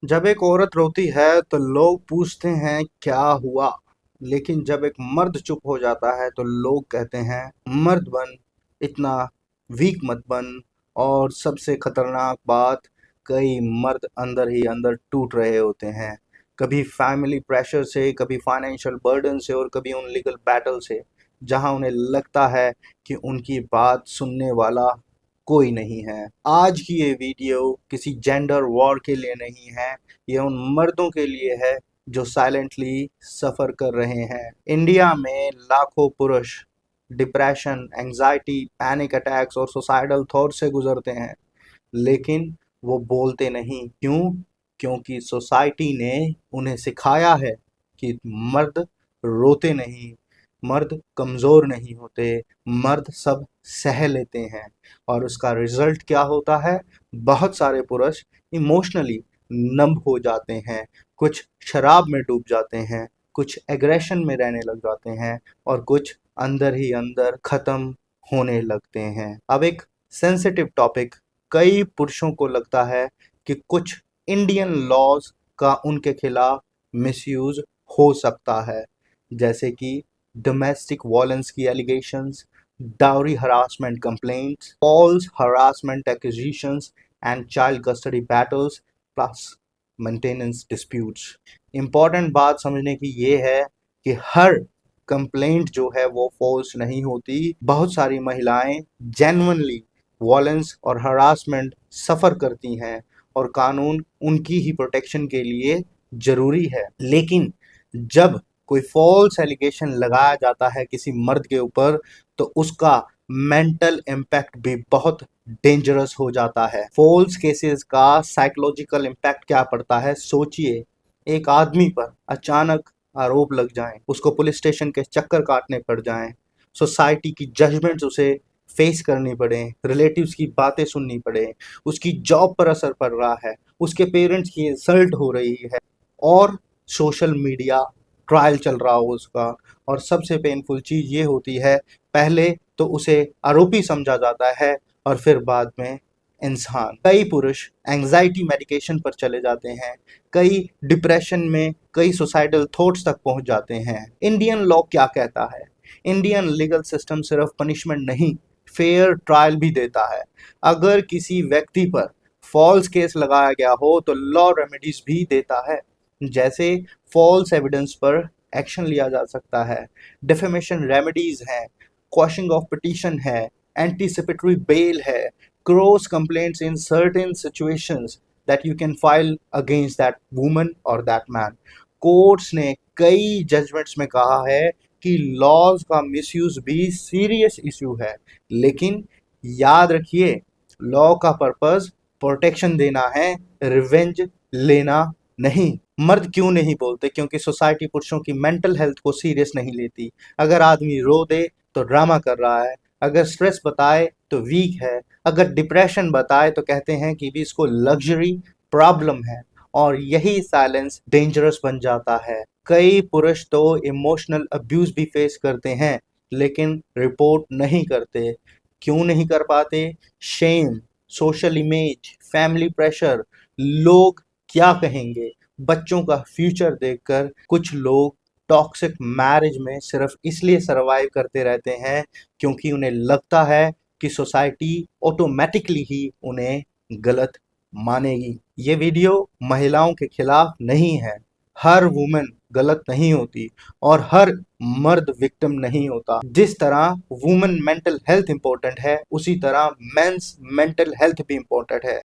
जब एक औरत रोती है तो लोग पूछते हैं क्या हुआ। लेकिन जब एक मर्द चुप हो जाता है तो लोग कहते हैं मर्द बन, इतना वीक मत बन। और सबसे खतरनाक बात, कई मर्द अंदर ही अंदर टूट रहे होते हैं। कभी फैमिली प्रेशर से, कभी फाइनेंशियल बर्डन से और कभी उन लीगल बैटल से, जहां उन्हें लगता है कि उनकी बात सुनने वाला कोई नहीं है। आज की ये वीडियो किसी जेंडर वॉर के लिए नहीं है, ये उन मर्दों के लिए है जो साइलेंटली सफर कर रहे हैं। इंडिया में लाखों पुरुष डिप्रेशन, एंजाइटी, पैनिक अटैक्स और सुसाइडल थॉट से गुजरते हैं, लेकिन वो बोलते नहीं। क्यों? क्योंकि सोसाइटी ने उन्हें सिखाया है कि मर्द रोते नहीं, मर्द कमज़ोर नहीं होते, मर्द सब सह लेते हैं। और उसका रिजल्ट क्या होता है? बहुत सारे पुरुष इमोशनली नंब हो जाते हैं, कुछ शराब में डूब जाते हैं, कुछ एग्रेशन में रहने लग जाते हैं और कुछ अंदर ही अंदर ख़त्म होने लगते हैं। अब एक सेंसिटिव टॉपिक, कई पुरुषों को लगता है कि कुछ इंडियन लॉज का उनके खिलाफ मिसयूज हो सकता है, जैसे कि डोमेस्टिक वायलेंस की allegations, dowry harassment complaints, false harassment accusations and child custody battles plus maintenance disputes. Important बात समझने की ये है कि हर कंप्लेंट जो है वो फॉल्स नहीं होती। बहुत सारी महिलाएं जेन्युइनली वॉयलेंस और हरासमेंट सफ़र करती हैं और कानून उनकी ही प्रोटेक्शन के लिए ज़रूरी है। लेकिन जब कोई फॉल्स एलिगेशन लगाया जाता है किसी मर्द के ऊपर, तो उसका मेंटल इम्पैक्ट भी बहुत डेंजरस हो जाता है। फॉल्स केसेस का साइकोलॉजिकल इम्पैक्ट क्या पड़ता है, सोचिए। एक आदमी पर अचानक आरोप लग जाएं, उसको पुलिस स्टेशन के चक्कर काटने पड़ जाएं, सोसाइटी की जजमेंट्स उसे फेस करनी पड़े, रिलेटिव्स की बातें सुननी पड़े, उसकी जॉब पर असर पड़ रहा है, उसके पेरेंट्स की इंसल्ट हो रही है और सोशल मीडिया ट्रायल चल रहा हो उसका। और सबसे पेनफुल चीज़ ये होती है, पहले तो उसे आरोपी समझा जाता है और फिर बाद में इंसान। कई पुरुष एंजाइटी मेडिकेशन पर चले जाते हैं, कई डिप्रेशन में, कई सुसाइडल थॉट्स तक पहुंच जाते हैं। इंडियन लॉ क्या कहता है? इंडियन लीगल सिस्टम सिर्फ पनिशमेंट नहीं, फेयर ट्रायल भी देता है। अगर किसी व्यक्ति पर फॉल्स केस लगाया गया हो तो लॉ रेमेडीज भी देता है, जैसे फॉल्स एविडेंस पर एक्शन लिया जा सकता है, डिफेमेशन रेमेडीज हैं, क्वॉशिंग ऑफ पिटीशन है, एंटीसिपेटरी बेल है, cross complaints in certain situations that you can file against that woman और दैट मैन। कोर्ट्स ने कई जजमेंट्स में कहा है कि लॉज का मिसयूज भी सीरियस इशू है, लेकिन याद रखिए, लॉ का पर्पस प्रोटेक्शन देना है, रिवेंज लेना नहीं। मर्द क्यों नहीं बोलते? क्योंकि सोसाइटी पुरुषों की मेंटल हेल्थ को सीरियस नहीं लेती। अगर आदमी रो दे तो ड्रामा कर रहा है, अगर स्ट्रेस बताए तो वीक है, अगर डिप्रेशन बताए तो कहते हैं कि भी इसको लग्जरी प्रॉब्लम है। और यही साइलेंस डेंजरस बन जाता है। कई पुरुष तो इमोशनल अब्यूज भी फेस करते हैं, लेकिन रिपोर्ट नहीं करते। क्यों नहीं कर पाते? Shame, social image, family pressure, लोग क्या कहेंगे, बच्चों का फ्यूचर देखकर कुछ लोग टॉक्सिक मैरिज में सिर्फ इसलिए सरवाइव करते रहते हैं क्योंकि उन्हें लगता है कि सोसाइटी ऑटोमेटिकली ही उन्हें गलत मानेगी। ये वीडियो महिलाओं के खिलाफ नहीं है। हर वुमेन गलत नहीं होती और हर मर्द विक्टिम नहीं होता। जिस तरह वुमेन मेंटल हेल्थ इंपॉर्टेंट है, उसी तरह मेंस मेंटल हेल्थ भी इंपॉर्टेंट है।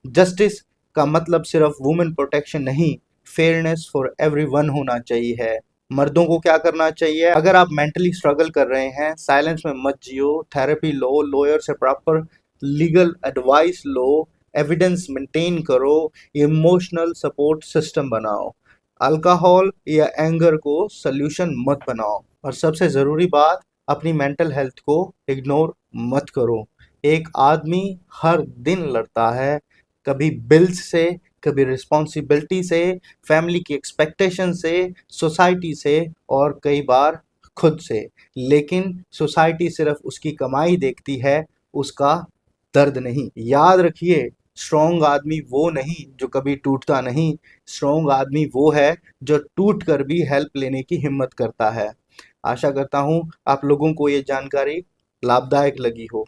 जस्टिस का मतलब सिर्फ वुमेन प्रोटेक्शन नहीं, फेयरनेस फॉर एवरीवन होना चाहिए है। मर्दों को क्या करना चाहिए? अगर आप मेंटली स्ट्रगल कर रहे हैं, साइलेंस में मत जियो, थेरेपी लो, लॉयर से प्रॉपर लीगल एडवाइस लो, एविडेंस मेंटेन करो, इमोशनल सपोर्ट सिस्टम बनाओ। अल्कोहल या एंगर को सल्यूशन मत बनाओ। और सबसे ज़रूरी बात, अपनी मेंटल हेल्थ को इग्नोर मत करो। एक आदमी हर दिन लड़ता है, कभी बिल्स से, कभी रिस्पॉन्सिबिलिटी से, फैमिली की एक्सपेक्टेशन से, सोसाइटी से और कई बार खुद से। लेकिन सोसाइटी सिर्फ उसकी कमाई देखती है, उसका दर्द नहीं। याद रखिए, स्ट्रॉन्ग आदमी वो नहीं जो कभी टूटता नहीं, स्ट्रॉन्ग आदमी वो है जो टूट कर भी हेल्प लेने की हिम्मत करता है। आशा करता हूँ आप लोगों को ये जानकारी लाभदायक लगी हो।